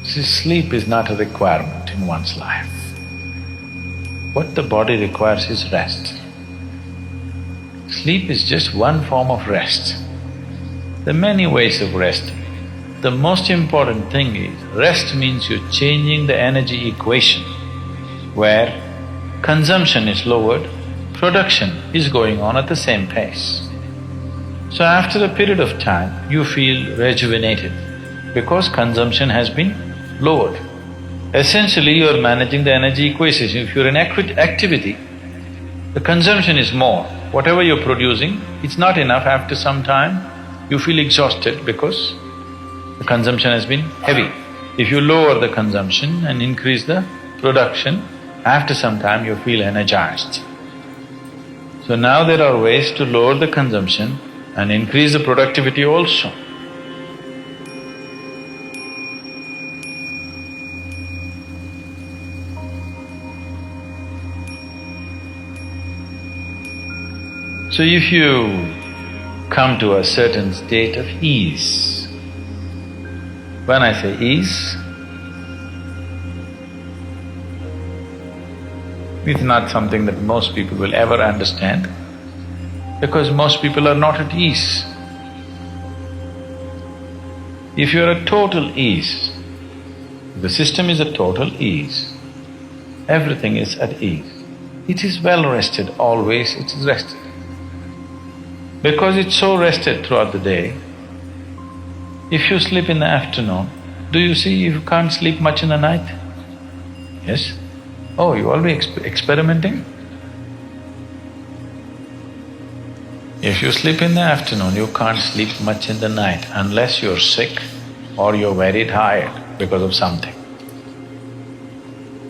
See, sleep is not a requirement in one's life. What the body requires is rest. Sleep is just one form of rest. There are many ways of resting. The most important thing is, rest means you're changing the energy equation where consumption is lowered, production is going on at the same pace. So after a period of time, you feel rejuvenated because consumption has been lowered. Essentially, you're managing the energy equation. If you're in activity, the consumption is more. Whatever you're producing, it's not enough. After some time, you feel exhausted because the consumption has been heavy. If you lower the consumption and increase the production, after some time you feel energized. So now there are ways to lower the consumption and increase the productivity also. So if you come to a certain state of ease, when I say ease, it's not something that most people will ever understand, because most people are not at ease. If you're at total ease, the system is at total ease, everything is at ease. It is well rested, always it is rested. Because it's so rested throughout the day, if you sleep in the afternoon, do you see you can't sleep much in the night? Yes? Oh, you always experimenting? If you sleep in the afternoon, you can't sleep much in the night unless you're sick or you're very tired because of something.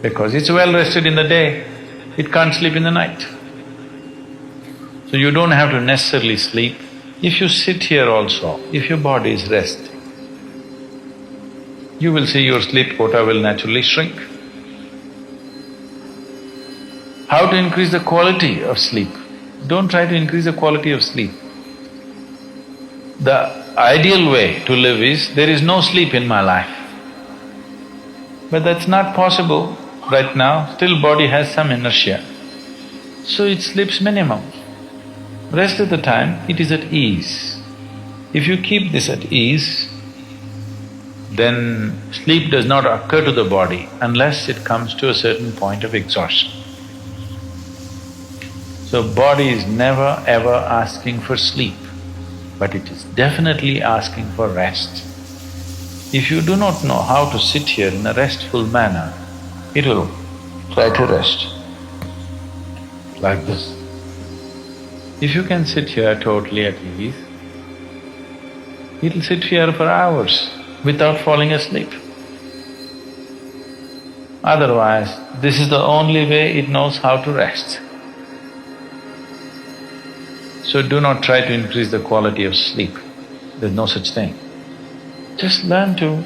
Because it's well rested in the day, it can't sleep in the night. So you don't have to necessarily sleep. If you sit here also, if your body is resting, you will see your sleep quota will naturally shrink. How to increase the quality of sleep? Don't try to increase the quality of sleep. The ideal way to live is, there is no sleep in my life. But that's not possible right now, still body has some inertia. So it sleeps minimum. Rest of the time, it is at ease. If you keep this at ease, then sleep does not occur to the body unless it comes to a certain point of exhaustion. So body is never ever asking for sleep, but it is definitely asking for rest. If you do not know how to sit here in a restful manner, it will try to rest like this. If you can sit here totally at ease, it'll sit here for hours without falling asleep. Otherwise, this is the only way it knows how to rest. So do not try to increase the quality of sleep, there's no such thing. Just learn to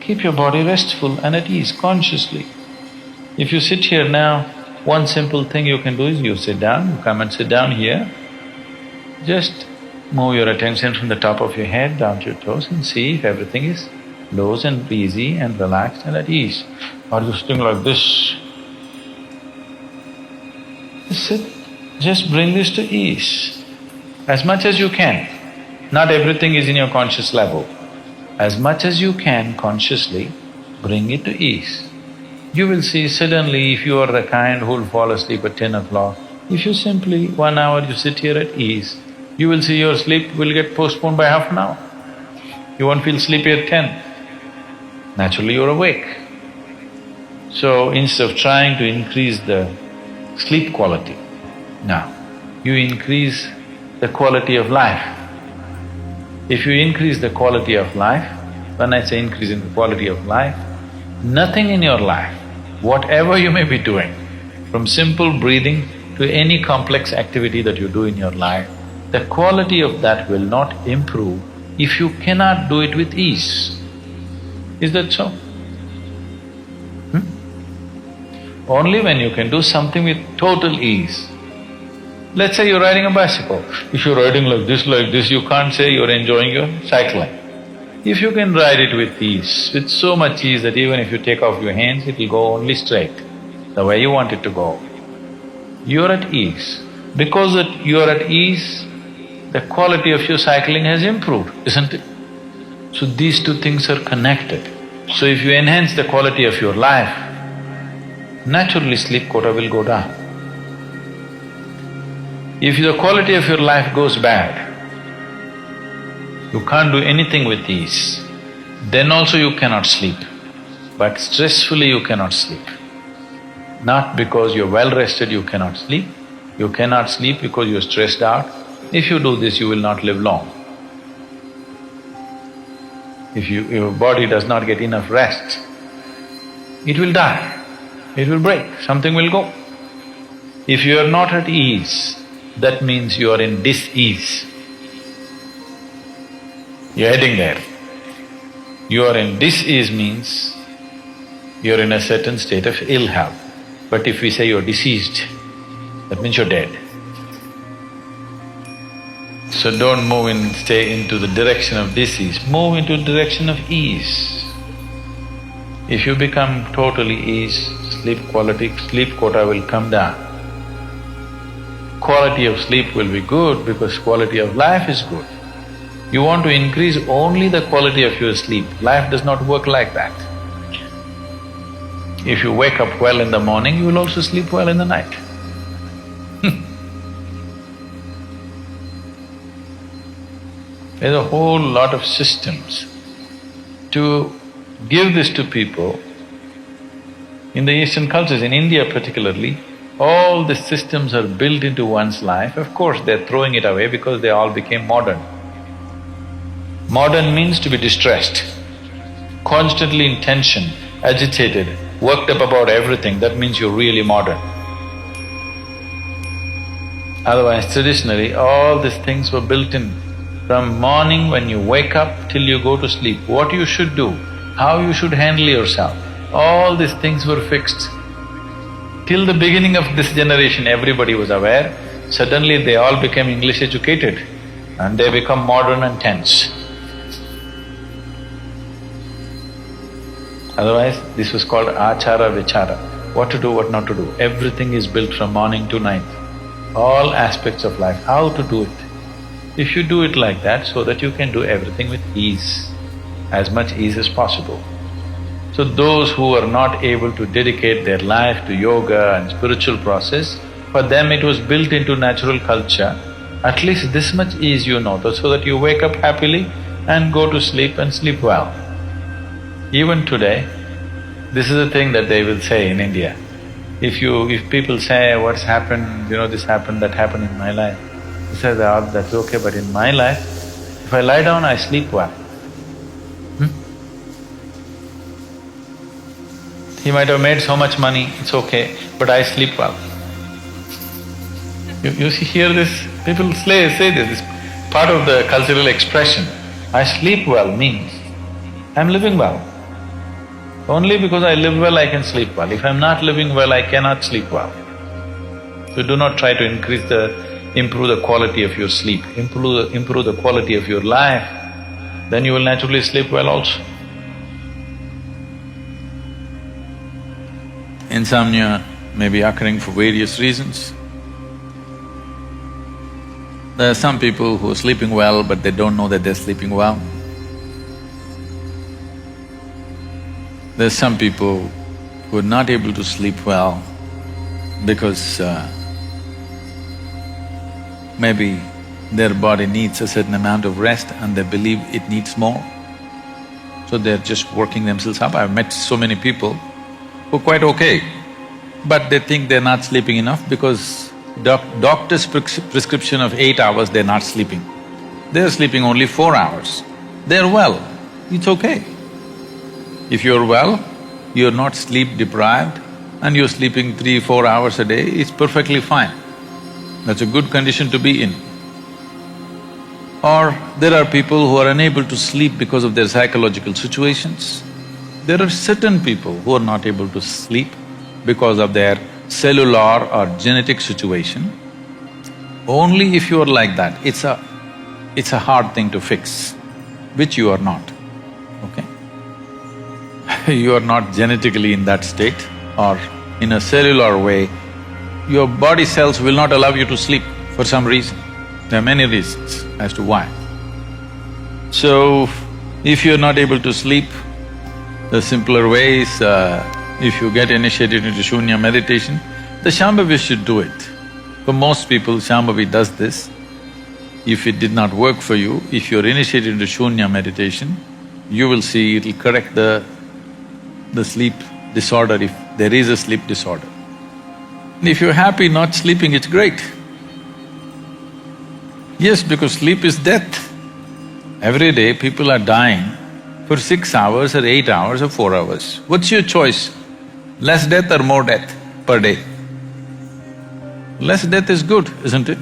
keep your body restful and at ease consciously. If you sit here now, one simple thing you can do is you sit down, you come and sit down here, just move your attention from the top of your head down to your toes and see if everything is loose and easy and relaxed and at ease. Or you sitting like this. Just sit, just bring this to ease as much as you can. Not everything is in your conscious level. As much as you can consciously, bring it to ease. You will see suddenly, if you are the kind who will fall asleep at 10 o'clock, if you simply 1 hour you sit here at ease, you will see your sleep will get postponed by half an hour. You won't feel sleepy at 10. Naturally you're awake. So instead of trying to increase the sleep quality, now you increase the quality of life. If you increase the quality of life, when I say increasing the quality of life, nothing in your life, whatever you may be doing, from simple breathing to any complex activity that you do in your life, the quality of that will not improve if you cannot do it with ease. Is that so? Only when you can do something with total ease. Let's say you're riding a bicycle. If you're riding like this, you can't say you're enjoying your cycling. If you can ride it with ease, with so much ease that even if you take off your hands, it will go only straight, the way you want it to go. You're at ease. Because that you're at ease, the quality of your cycling has improved, isn't it? So these two things are connected. So if you enhance the quality of your life, naturally sleep quota will go down. If the quality of your life goes bad, you can't do anything with ease, then also you cannot sleep. But stressfully you cannot sleep. Not because you're well rested you cannot sleep, you cannot sleep because you're stressed out. If you do this, you will not live long. If your body does not get enough rest, it will die, it will break, something will go. If you are not at ease, that means you are in dis-ease. You're heading there. You are in dis-ease means you're in a certain state of ill health. But if we say you're diseased, that means you're dead. So don't move in… stay into the direction of disease, move into the direction of ease. If you become totally ease, sleep quota will come down. Quality of sleep will be good because quality of life is good. You want to increase only the quality of your sleep. Life does not work like that. If you wake up well in the morning, you will also sleep well in the night. There's a whole lot of systems to give this to people. In the Eastern cultures, in India particularly, all the systems are built into one's life. Of course, they're throwing it away because they all became modern. Modern means to be distressed, constantly in tension, agitated, worked up about everything, that means you're really modern. Otherwise, traditionally, all these things were built in. From morning when you wake up till you go to sleep, what you should do, how you should handle yourself, all these things were fixed. Till the beginning of this generation, everybody was aware. Suddenly they all became English educated and they become modern and tense. Otherwise, this was called achara vichara, what to do, what not to do. Everything is built from morning to night, all aspects of life, how to do it. If you do it like that, so that you can do everything with ease, as much ease as possible. So those who are not able to dedicate their life to yoga and spiritual process, for them it was built into natural culture. At least this much ease you know, so that you wake up happily and go to sleep and sleep well. Even today, this is a thing that they will say in India. If people say, what's happened, this happened, that happened in my life, he says, that's okay, but in my life, if I lie down, I sleep well. He might have made so much money, it's okay, but I sleep well. You hear this, people say this, it's part of the cultural expression. I sleep well means I'm living well. Only because I live well, I can sleep well. If I'm not living well, I cannot sleep well. So do not try to improve the quality of your sleep, improve the quality of your life, then you will naturally sleep well also. Insomnia may be occurring for various reasons. There are some people who are sleeping well but they don't know that they're sleeping well. There's some people who are not able to sleep well because maybe their body needs a certain amount of rest and they believe it needs more. So they're just working themselves up. I've met so many people who are quite okay, but they think they're not sleeping enough because doctor's prescription of 8 hours, they're not sleeping. They're sleeping only 4 hours. They're well, it's okay. If you're well, you're not sleep deprived and you're sleeping 3–4 hours a day, it's perfectly fine. That's a good condition to be in. Or there are people who are unable to sleep because of their psychological situations. There are certain people who are not able to sleep because of their cellular or genetic situation. Only if you are like that, it's a hard thing to fix, which you are not. you are not genetically in that state or in a cellular way, your body cells will not allow you to sleep for some reason. There are many reasons as to why. So, if you're not able to sleep, the simpler way is, if you get initiated into Shunya meditation, the Shambhavi should do it. For most people, Shambhavi does this. If it did not work for you, if you're initiated into Shunya meditation, you will see it'll correct the sleep disorder if there is a sleep disorder. And if you're happy not sleeping, it's great. Yes, because sleep is death. Every day people are dying for 6 hours or 8 hours or 4 hours. What's your choice? Less death or more death per day? Less death is good, isn't it?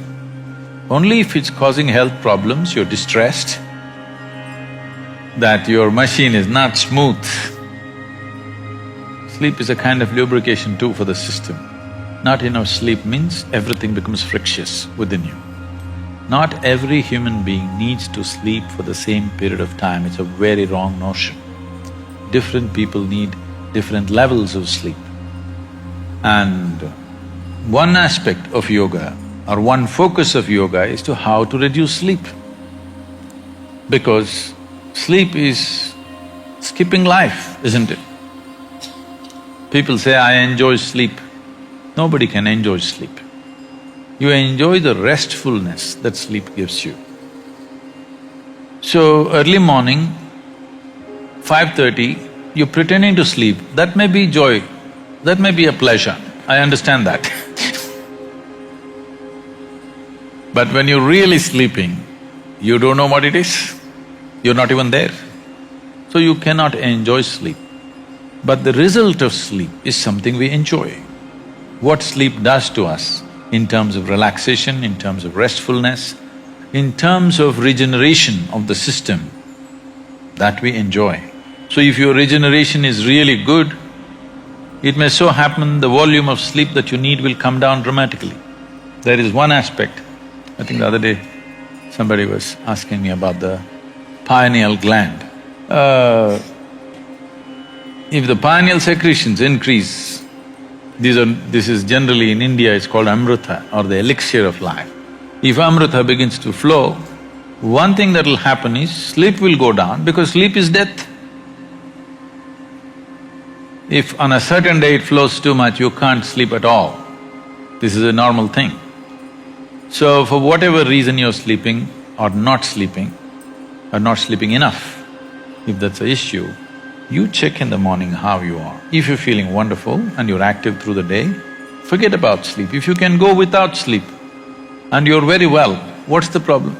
Only if it's causing health problems, you're distressed, that your machine is not smooth. Sleep is a kind of lubrication too for the system. Not enough sleep means everything becomes frictious within you. Not every human being needs to sleep for the same period of time, it's a very wrong notion. Different people need different levels of sleep. And one aspect of yoga or one focus of yoga is to how to reduce sleep. Because sleep is skipping life, isn't it? People say, I enjoy sleep. Nobody can enjoy sleep. You enjoy the restfulness that sleep gives you. So, early morning, 5:30, you're pretending to sleep, that may be joy, that may be a pleasure, I understand that. But when you're really sleeping, you don't know what it is, you're not even there. So you cannot enjoy sleep. But the result of sleep is something we enjoy. What sleep does to us in terms of relaxation, in terms of restfulness, in terms of regeneration of the system, that we enjoy. So if your regeneration is really good, it may so happen the volume of sleep that you need will come down dramatically. There is one aspect, I think the other day somebody was asking me about the pineal gland. If the pineal secretions increase, this is generally in India, it's called amrita or the elixir of life. If amrita begins to flow, one thing that will happen is sleep will go down because sleep is death. If on a certain day it flows too much, you can't sleep at all. This is a normal thing. So for whatever reason you're sleeping or not sleeping enough, if that's the issue, you check in the morning how you are. If you're feeling wonderful and you're active through the day, forget about sleep. If you can go without sleep and you're very well, what's the problem?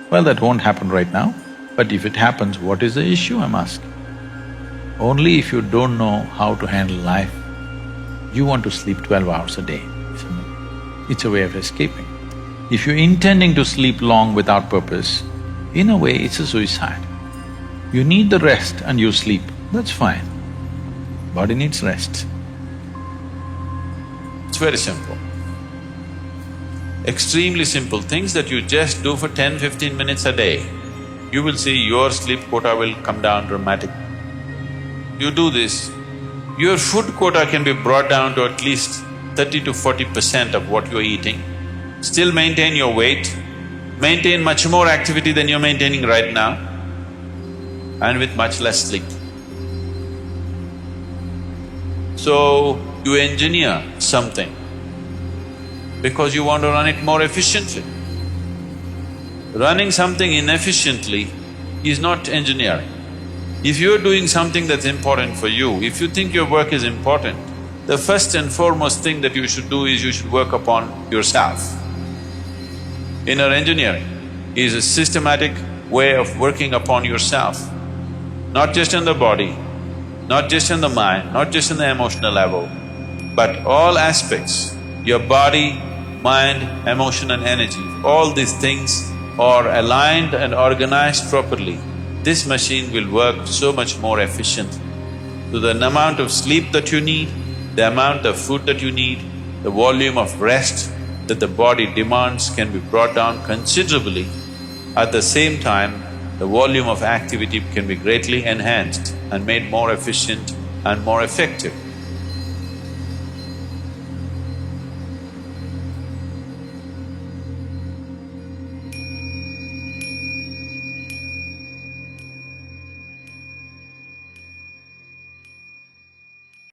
Well, that won't happen right now, but if it happens, what is the issue, I'm asking? Only if you don't know how to handle life, you want to sleep 12 hours a day. It's a way of escaping. If you're intending to sleep long without purpose, in a way it's a suicide. You need the rest and you sleep, that's fine. Body needs rest. It's very simple. Extremely simple things that you just do for 10-15 minutes a day, you will see your sleep quota will come down dramatically. You do this, your food quota can be brought down to at least 30 to 40% of what you're eating, still maintain your weight, maintain much more activity than you're maintaining right now, and with much less sleep. So, you engineer something because you want to run it more efficiently. Running something inefficiently is not engineering. If you're doing something that's important for you, if you think your work is important, the first and foremost thing that you should do is you should work upon yourself. Inner engineering is a systematic way of working upon yourself, not just in the body, not just in the mind, not just in the emotional level, but all aspects, your body, mind, emotion and energy, all these things are aligned and organized properly, this machine will work so much more efficiently. So the amount of sleep that you need, the amount of food that you need, the volume of rest that the body demands can be brought down considerably. At the same time, the volume of activity can be greatly enhanced. and made more efficient and more effective.